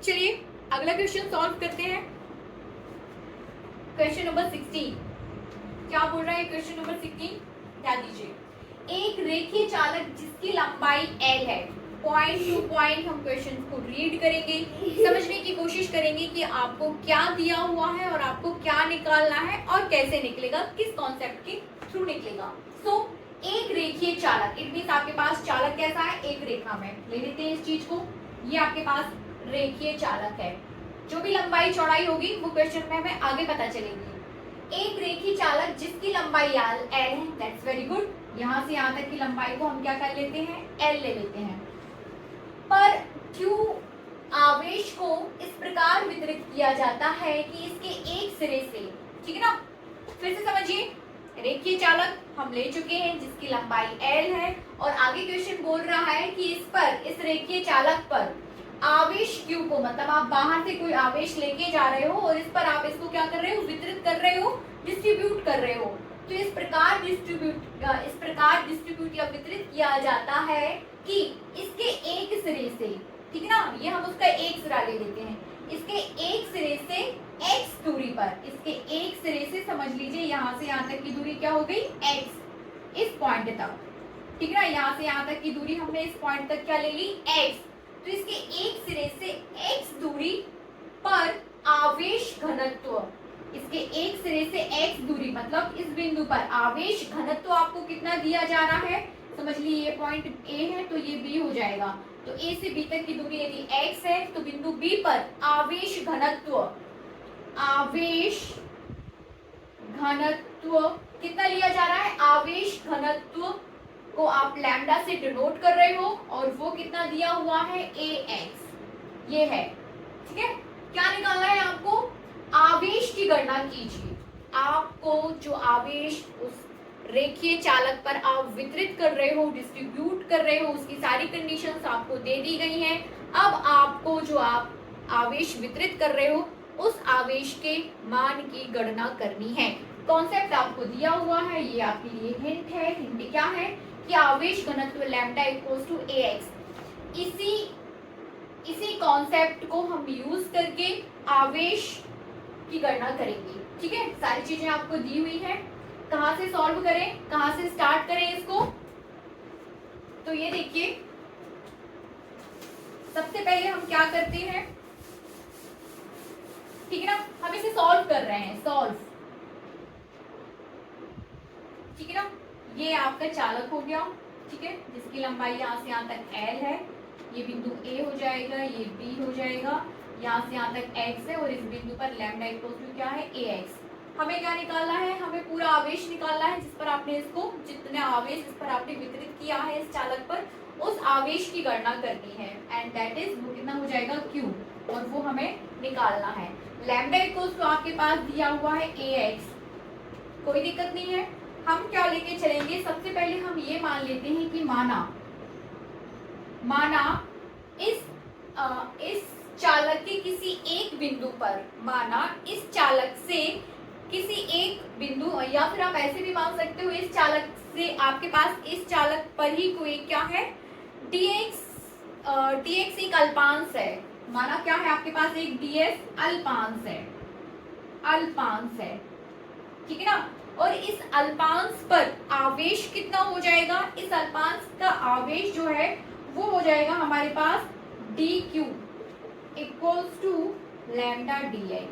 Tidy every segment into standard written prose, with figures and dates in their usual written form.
चलिए अगला question solve करते हैं। क्वेश्चन नंबर 16 क्या बोल रहा है? क्वेश्चन नंबर 16 ध्यान दीजिए। एक रेखीय चालक जिसकी लंबाई L है, पॉइंट टू पॉइंट हम क्वेश्चन को रीड करेंगे, समझने की कोशिश करेंगे कि आपको क्या दिया हुआ है और आपको क्या निकालना है और कैसे निकलेगा, किस कॉन्सेप्ट के थ्रू निकलेगा। सो एक रेखीय चालक, इट मींस आपके पास चालक कैसा है? एक रेखा में ले लेते हैं इस चीज को। ये आपके पास रेखीय चालक है, जो भी लंबाई चौड़ाई होगी वो क्वेश्चन में हमें आगे पता चलेगी। एक रेखीय चालक जिसकी लंबाई L है, दैट्स वेरी गुड। यहाँ से यहाँ तक की लंबाई को हम क्या कर लेते हैं? L ले लेते हैं। पर Q आवेश को इस प्रकार वितरित किया जाता है कि इसके एक सिरे से, ठीक है ना, फिर से समझिए, रेखीय चालक हम ले चुके हैं जिसकी लंबाई L है और आगे क्वेश्चन बोल रहा है कि इस पर, इस रेखीय चालक पर आवेश Q को, मतलब आप बाहर से कोई आवेश लेके जा रहे हो और इस पर आप इसको क्या कर रहे हो? वितरित कर रहे हो, डिस्ट्रीब्यूट कर रहे हो। तो इस प्रकार डिस्ट्रीब्यूट या वितरित किया जाता है कि इसके एक सिरे से, ठीक है ना, ये हम उसका एक सिरा ले लेते हैं, इसके एक सिरे से x दूरी पर, इसके एक सिरे से समझ लीजिए यहाँ से यहाँ तक की दूरी क्या हो गई? x, इस पॉइंट तक, ठीक है ना, यहाँ से यहाँ तक की दूरी हमने इस पॉइंट तक क्या ले ली? x। तो इसके एक सिरे से x दूरी पर आवेश घनत्व, इसके एक सिरे से x दूरी मतलब इस बिंदु पर आवेश घनत्व आपको कितना दिया जा रहा है? समझ लीजिए ये पॉइंट A है तो ये B हो जाएगा। तो A से B तक की दूरी यदि x है तो बिंदु B पर आवेश घनत्व, आवेश घनत्व कितना लिया जा रहा है? आवेश घनत्व को आप लैम्डा से डिनोट कर रहे हो और वो कितना दिया हुआ है? ax, ये है, ठीक है। क्या निकालना है आपको? आवेश की गणना कीजिए। आपको जो आवेश उस रेखीय चालक पर आप वितरित कर रहे हो, डिस्ट्रीब्यूट कर रहे हो, उसकी सारी कंडीशंस आपको दे दी गई हैं। अब आपको जो आप आवेश वितरित कर रहे हो उस आवेश के मान की गणना करनी है। कॉन्सेप्ट आपको दिया हुआ है, ये आपके लिए हिंट है। हिंट क्या है? कि आवेश घनत्व लैम्डा इक्वल्स टू ax। इसी कॉन्सेप्ट को हम यूज करके आवेश की गणना करेंगे, ठीक है। सारी चीजें आपको दी हुई है, कहाँ से सॉल्व करें, कहाँ से स्टार्ट करें इसको। तो ये देखिए, सबसे पहले हम क्या करते हैं, ठीक है ना, हम इसे सॉल्व कर रहे हैं, सॉल्व, ठीक है ना। ये आपका चालक हो गया, ठीक है, जिसकी लंबाई यहाँ से यहाँ तक L है, ये बिंदु A हो जाएगा, ये B हो जाएगा, यहाँ से यहाँ तक x है और इस बिंदु पर लैम्डा इक्वल टू क्या है? ax। हमें क्या निकालना है? हमें पूरा आवेश निकालना है जिस पर आपने इसको, जितना आवेश इस पर आपने वितरित किया है इस चालक पर, उस आवेश की गणना करनी है। एंड दैट इज, वो कितना हो जाएगा? q, और वो हमें निकालना है। लैम्डा इक्वल टू आपके पास दिया हुआ है ax, कोई दिक्कत नहीं है। हम क्या लेके चलेंगे? सबसे पहले हम ये मान लेते हैं कि माना इस चालक के किसी एक बिंदु पर, माना इस चालक से किसी एक बिंदु, या फिर आप ऐसे भी मान सकते हो, इस चालक से आपके पास इस चालक पर ही कोई क्या है? dx एक अल्पांश है। माना क्या है? आपके पास एक ds अल्पांश है, ठीक है ना। और इस अल्पांश पर आवेश कितना हो जाएगा? इस अल्पांश का आवेश जो है वो हो जाएगा हमारे पास dq equals to lambda dx।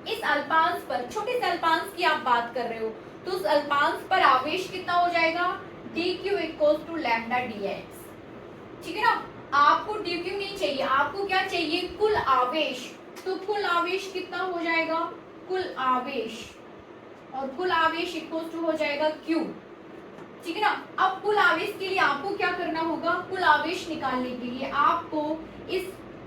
इस अल्पांश पर, छोटे से अल्पांश की आप बात कर रहे हो, तो उस अल्पांश पर आवेश कितना हो जाएगा? dq equals to lambda dx, ठीक है ना। आपको dq नहीं चाहिए, आपको क्या चाहिए? कुल आवेश। तो कुल आवेश कितना हो जाएगा? कुल आवेश, और कुल आवेश इक्वल्स टू हो जाएगा q, ठीक है ना। अब कुल आवेश के लिए आपको क्या करना होगा? कुल आवेश निकालने के लिए आपको इस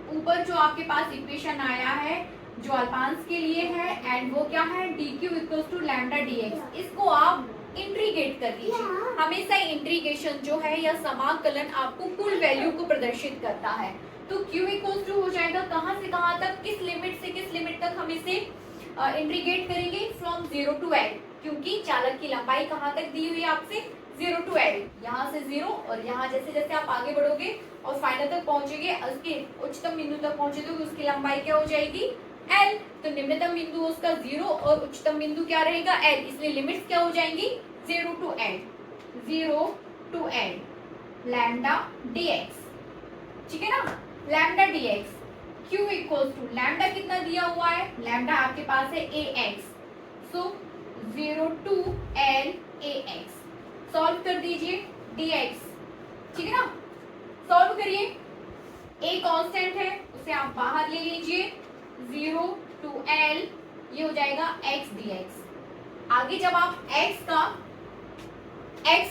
ऊपर जो आपके पास इक्वेशन आया है जो अल्पांश के लिए है, एंड वो क्या है? dq equals to lambda dx, इसको आप इंटीग्रेट कर लीजिए। हमेशा इंटीग्रेशन जो है या समाकलन आपको कुल वैल्यू को प्रदर्शित करता है। तो q इक्वल्स टू हो जाएगा कहाँ से कहाँ तक, किस लिमिट से किस लिमिट तक हम इसे इंटीग्रेट करेंगे? फ्रॉम 0 to L, क्योंकि चालक की लंबाई कहाँ तक दी हुई है आपसे? 0 to L, यहाँ से 0 और यहाँ जैसे जैसे आप आगे बढ़ोगे और फाइनल तक पहुंचेंगे, उसके उच्चतम बिंदु तक पहुंचे तो उसकी लंबाई क्या हो जाएगी L। तो निम्नतम बिंदु उसका 0 और उच्चतम बिंदु क्या रहेगा L, इसलिए लिमिट्स क्या हो जाएंगी 0 to L, 0 to L lambda dx, ठीक है ना। Lambda dx Q equals to lambda कितना दिया हुआ है, लैम्डा आपके पास है ax, so 0 to L ax। Solve कर दीजिए dx, ठीक है ना। सॉल्व करिए, a कांस्टेंट है उसे आप बाहर ले लीजिए, 0 to L ये हो जाएगा x dx। आगे जब आप x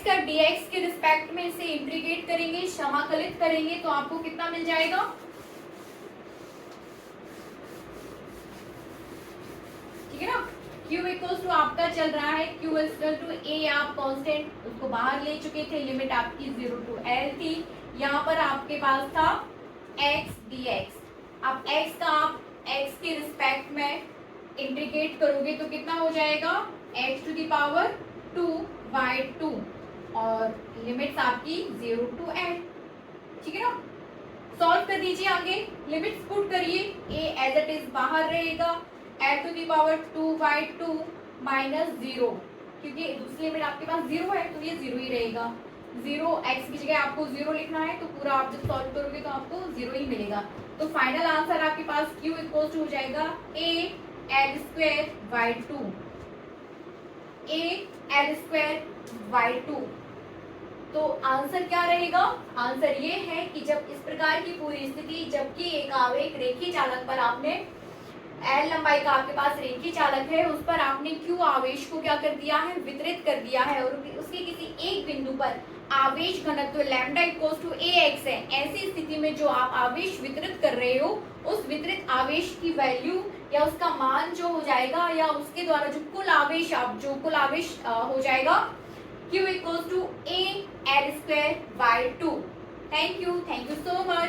का dx के रिस्पेक्ट में इसे इंटीग्रेट करेंगे, समाकलित करेंगे, तो आपको कितना मिल जाएगा, ठीक है ना। Q इक्वल्स टू आपका चल रहा है Q इक्वल टू A, आप कांस्टेंट उसको बाहर ले चुके थे, लिमिट आपकी 0 to L थी, यहाँ पर आपके पास था x dx। अब x का आप x के रिस्पेक्ट में इंटीग्रेट करोगे तो कितना हो जाएगा x टू द पावर 2/2 और लिमिट्स आपकी 0 to L, ठीक है ना। सॉल्व कर दीजिए, आगे लिमिट्स पुट करिए, a एज इट इज बाहर रहेगा, L to the power 2/2 minus 0, क्योंकि दूसरी लिमिट आपके पास 0 है तो ये 0 ही रहेगा। 0 x की जगह आपको 0 लिखना है, तो पूरा आप जब सॉल्व करोगे तो आपको 0 ही मिलेगा। तो फाइनल आंसर आपके पास Q इक्वल्स टू हो जाएगा a L²/2, a L²/2। तो आंसर क्या रहेगा, आंसर ये है कि जब इस प्रकार की पूरी स्थिति, जबकि एक आवेग रेखीय चालक पर आपने L लंबाई का आपके पास रेखीय चालक है, उस पर आपने Q आवेश को क्या कर दिया है, वितरित कर दिया है, और उसके किसी एक बिंदु पर आवेश घनत्व लैम्डा इक्वल्स टू ax है। ऐसी स्थिति में जो आप आवेश वितरित कर रहे हो, उस वितरित आवेश की वैल्यू या उसका मान जो हो जाएगा, या उसके द्वारा जो कुल आवेश हो जाएगा Q equals to a L²/2। Thank you so much.